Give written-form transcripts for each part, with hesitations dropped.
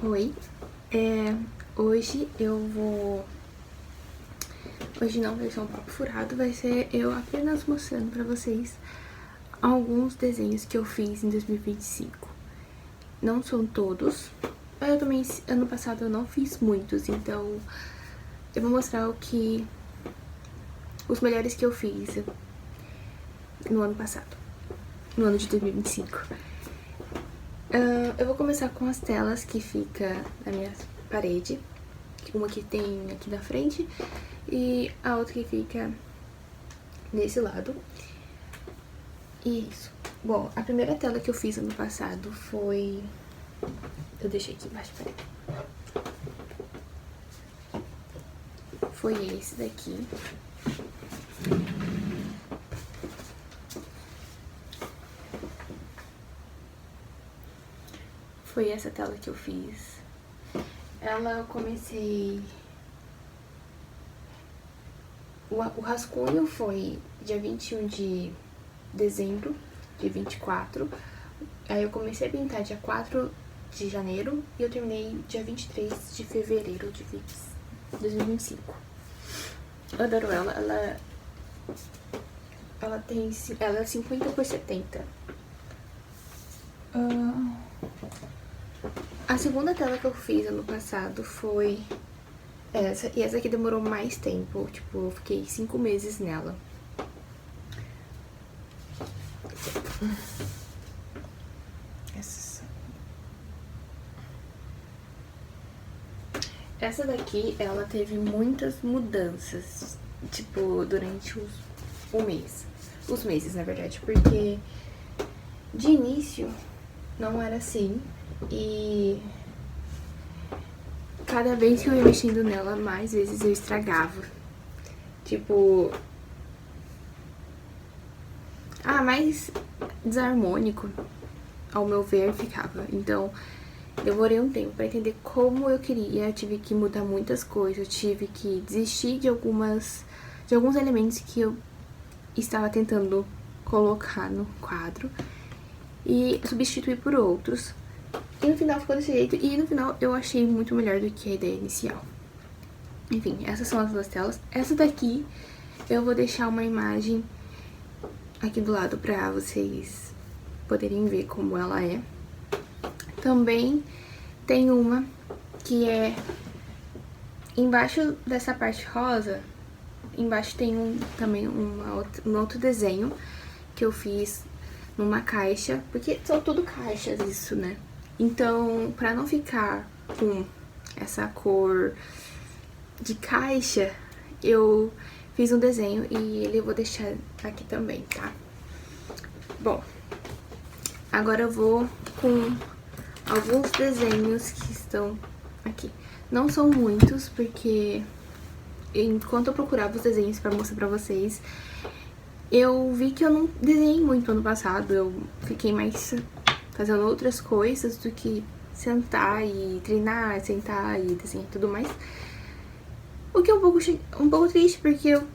Oi, hoje eu vou... Hoje não vai ser um papo furado, vai ser eu apenas mostrando pra vocês alguns desenhos que eu fiz em 2025. Não são todos, eu também, ano passado eu não fiz muitos, então eu vou mostrar os melhores que eu fiz no ano passado, no ano de 2025. Eu vou começar com as telas que fica na minha parede. Uma que tem aqui na frente e a outra que fica desse lado. E isso. Bom, a primeira tela que eu fiz ano passado foi... Eu deixei aqui embaixo, peraí. Foi esse daqui. Foi essa tela que eu fiz. Ela eu comecei... O rascunho foi dia 21 de dezembro de 24. Aí eu comecei a pintar dia 4 de janeiro e eu terminei dia 23 de fevereiro de 2025. Eu adoro ela. Ela é 50x70. A segunda tela que eu fiz ano passado foi essa, e essa aqui demorou mais tempo, tipo, eu fiquei 5 meses nela. Essa daqui, ela teve muitas mudanças, tipo, durante o mês. Os meses, na verdade, porque de início não era assim. E cada vez que eu ia mexendo nela, mais vezes eu estragava. Tipo... mais desarmônico, ao meu ver, ficava. Então, demorei um tempo pra entender como eu queria. Tive que mudar muitas coisas. Tive que desistir de alguns elementos que eu estava tentando colocar no quadro e substituir por outros. E no final ficou desse jeito, e no final eu achei muito melhor do que a ideia inicial. Enfim, essas são as duas telas. Essa daqui eu vou deixar uma imagem aqui do lado pra vocês poderem ver como ela é. Também tem uma que é embaixo dessa parte rosa, embaixo tem também um outro desenho que eu fiz numa caixa, porque são tudo caixas isso, né? Então, pra não ficar com essa cor de caixa, eu fiz um desenho e ele eu vou deixar aqui também, tá? Bom, agora eu vou com alguns desenhos que estão aqui. Não são muitos, porque enquanto eu procurava os desenhos pra mostrar pra vocês, eu vi que eu não desenhei muito ano passado. Eu fiquei mais fazendo outras coisas do que sentar e treinar, sentar e desenhar e tudo mais. O que é um pouco triste, porque eu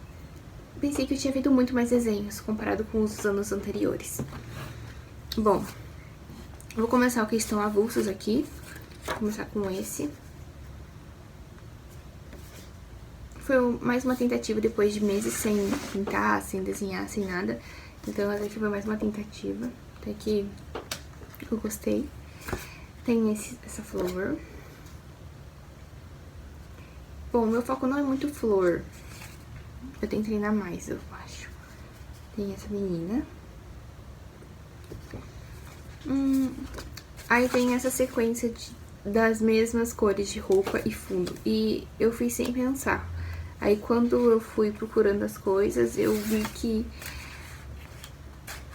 pensei que eu tinha feito muito mais desenhos comparado com os anos anteriores. Bom, vou começar com que estão avulsos aqui. Vou começar com esse. Foi mais uma tentativa depois de meses sem pintar, sem desenhar, sem nada. Então essa aqui foi mais uma tentativa. Até que eu gostei. Tem essa flor. Bom, meu foco não é muito flor. Eu tenho que treinar mais, eu acho. Tem essa menina. Aí tem essa sequência das mesmas cores de roupa e fundo. E eu fiz sem pensar. Aí quando eu fui procurando as coisas, eu vi que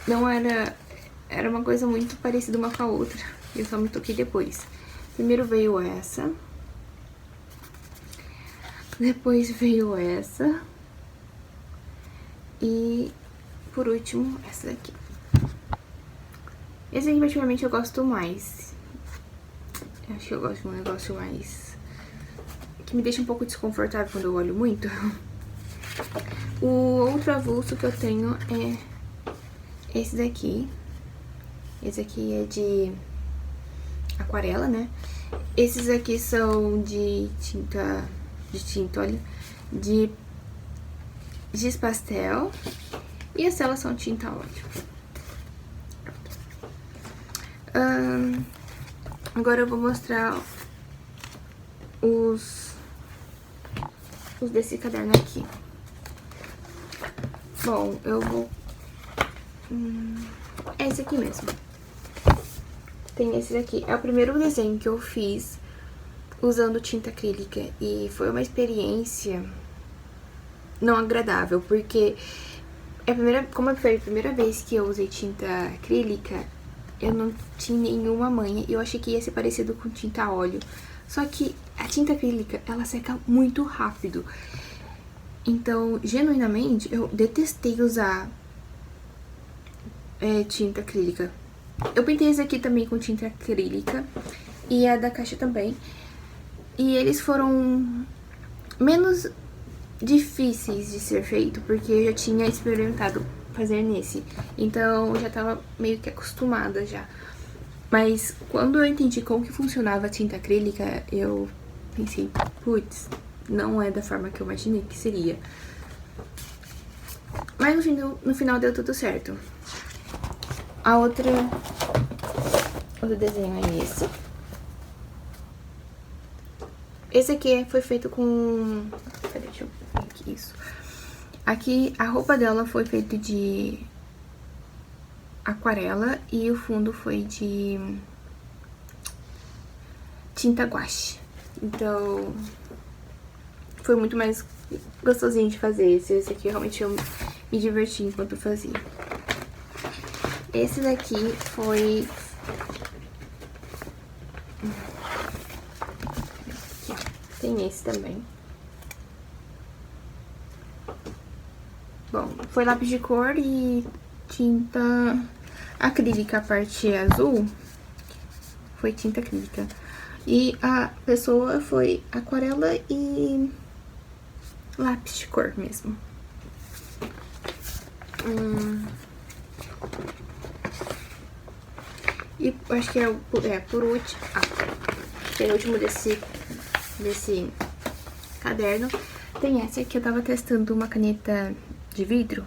não era... Era uma coisa muito parecida uma com a outra. Eu só me toquei depois. Primeiro veio essa. Depois veio essa. E por último, essa daqui. Esse aqui, particularmente, eu gosto mais. Eu acho que eu gosto de um negócio mais... que me deixa um pouco desconfortável quando eu olho muito. O outro avulso que eu tenho é esse daqui. Esse aqui é de aquarela, né? Esses aqui são de tinta, olha, de giz pastel. E as telas são tinta óleo. Agora eu vou mostrar os desse caderno aqui. Bom, eu vou... é esse aqui mesmo. Tem esse daqui. É o primeiro desenho que eu fiz usando tinta acrílica. E foi uma experiência não agradável, porque como foi a primeira vez que eu usei tinta acrílica, eu não tinha nenhuma manha e eu achei que ia ser parecido com tinta a óleo. Só que a tinta acrílica, ela seca muito rápido. Então, genuinamente, eu detestei usar tinta acrílica. Eu pintei esse aqui também com tinta acrílica e a da caixa também. E eles foram menos difíceis de ser feito, porque eu já tinha experimentado fazer nesse. Então, eu já tava meio que acostumada já. Mas quando eu entendi como que funcionava a tinta acrílica, eu pensei, putz, não é da forma que eu imaginei que seria. Mas no final deu tudo certo. Outro desenho é esse. Esse aqui foi feito com... Peraí, deixa eu ver aqui isso. Aqui, a roupa dela foi feita de aquarela e o fundo foi de tinta guache. Então, foi muito mais gostosinho de fazer. Esse aqui realmente eu me diverti enquanto fazia. Esse daqui foi... Tem esse também. Bom, foi lápis de cor e tinta acrílica. A parte azul foi tinta acrílica. E a pessoa foi aquarela e lápis de cor mesmo. E acho que por último... penúltimo desse caderno, tem essa que eu tava testando, uma caneta de vidro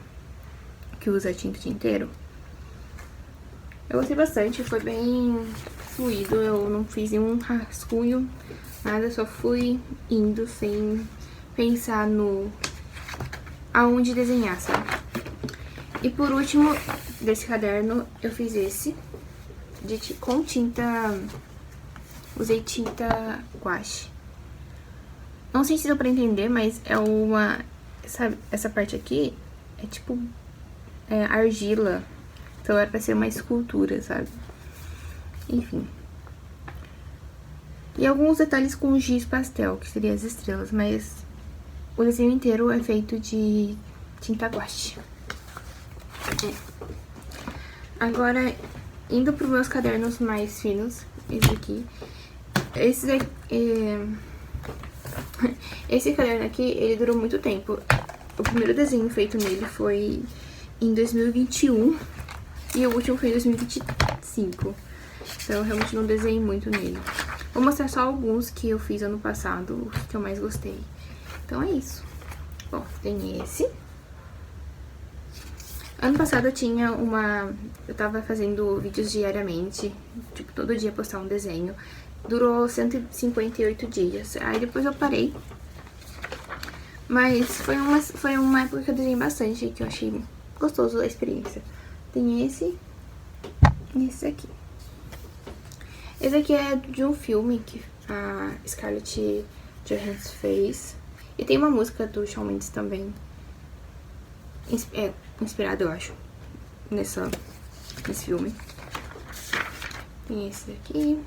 que usa tinta o dia inteiro. Eu gostei bastante, foi bem fluido, eu não fiz nenhum rascunho, nada, só fui indo sem pensar aonde desenhar, sabe? E por último, desse caderno, eu fiz esse com tinta... Usei tinta guache. Não sei se deu pra entender, mas é uma... Sabe, essa parte aqui é tipo argila. Então era pra ser uma escultura, sabe? Enfim. E alguns detalhes com giz pastel, que seria as estrelas, mas o desenho inteiro é feito de tinta guache. Agora, indo pros meus cadernos mais finos, esse aqui. Esse caderno aqui, ele durou muito tempo. O primeiro desenho feito nele foi em 2021 e o último foi em 2025. Então eu realmente não desenhei muito nele. Vou mostrar só alguns que eu fiz ano passado, que eu mais gostei. Então é isso. Bom, tem esse. Ano passado eu tinha eu tava fazendo vídeos diariamente, tipo, todo dia postar um desenho. Durou 158 dias, aí depois eu parei. Mas foi uma época que eu desenhei bastante, que eu achei gostoso a experiência. Tem esse e esse aqui. Esse aqui é de um filme que a Scarlett Johansson fez. E tem uma música do Shawn Mendes também. Inspirado, eu acho, nesse filme. Tem esse daqui.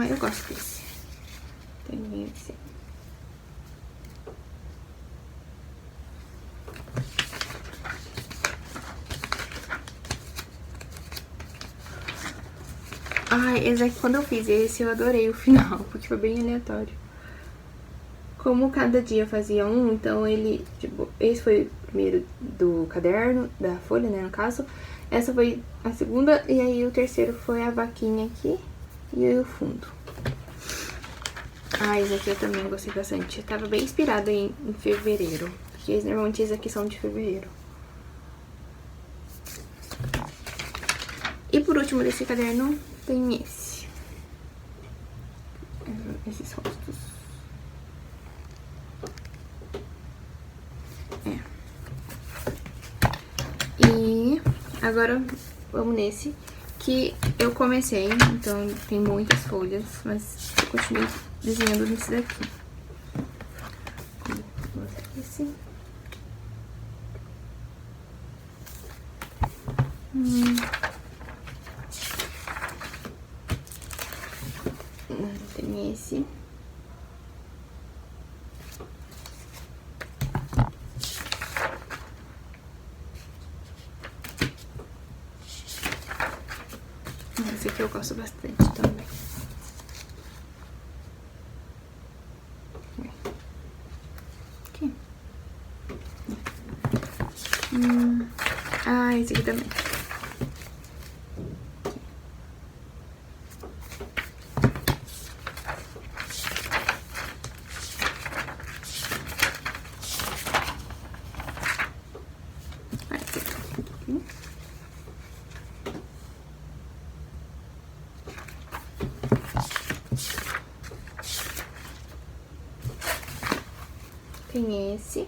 Eu gosto desse. Tem esse. Esse aqui, quando eu fiz esse, eu adorei o final, porque foi bem aleatório. como cada dia fazia um, então ele, tipo, esse foi o primeiro do caderno, da folha, né, no caso. Essa foi a segunda, e aí o terceiro foi a vaquinha aqui e aí o fundo. Ah, esse aqui eu também gostei bastante. Eu tava bem inspirada em fevereiro, porque normalmente esses aqui são de fevereiro. E por último desse caderno tem esse. Esses rostos. E agora vamos nesse, que eu comecei, então tem muitas folhas, mas eu continuei desenhando nesse daqui. Esse. Tem esse. Esse aqui eu gosto bastante também. Aqui. Ah, esse aqui também. Tem esse.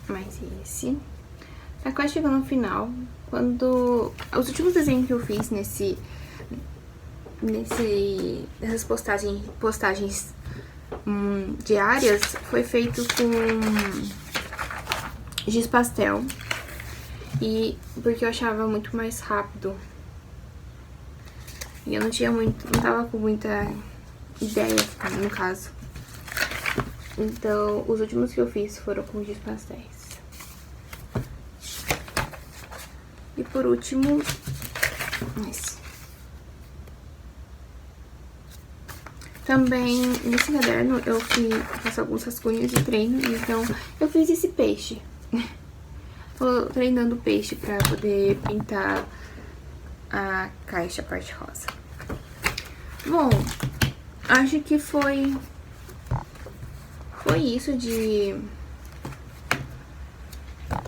Mais esse. Tá quase chegando no final. Quando... Os últimos desenhos que eu fiz nessas postagens diárias foi feito com giz pastel. E porque eu achava muito mais rápido. E eu não tava com muita ideia, no caso. Então, os últimos que eu fiz foram com giz pastéis. E por último, esse. Também, nesse caderno, eu faço alguns rascunhos de treino, então eu fiz esse peixe. Tô treinando o peixe pra poder pintar a caixa, a parte rosa. Bom, acho que foi isso de...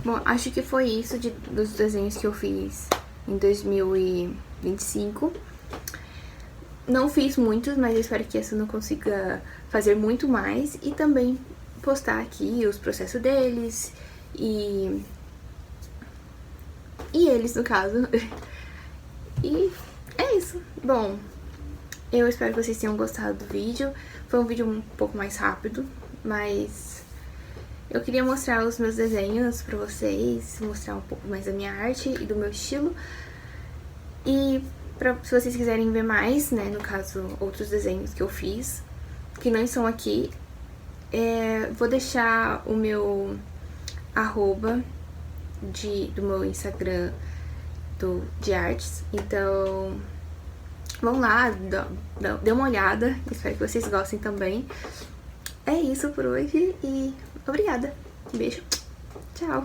Bom, acho que foi isso dos desenhos que eu fiz em 2025. Não fiz muitos, mas eu espero que esse eu não consiga fazer muito mais. E também postar aqui os processos deles e eles, no caso. E é isso. Bom, eu espero que vocês tenham gostado do vídeo. Foi um vídeo um pouco mais rápido, mas eu queria mostrar os meus desenhos pra vocês, mostrar um pouco mais da minha arte e do meu estilo. E se vocês quiserem ver mais, né, no caso, outros desenhos que eu fiz, que não estão aqui, vou deixar o meu arroba do meu Instagram de artes, então vão lá, dê uma olhada, espero que vocês gostem também. É isso por hoje e obrigada, beijo, tchau!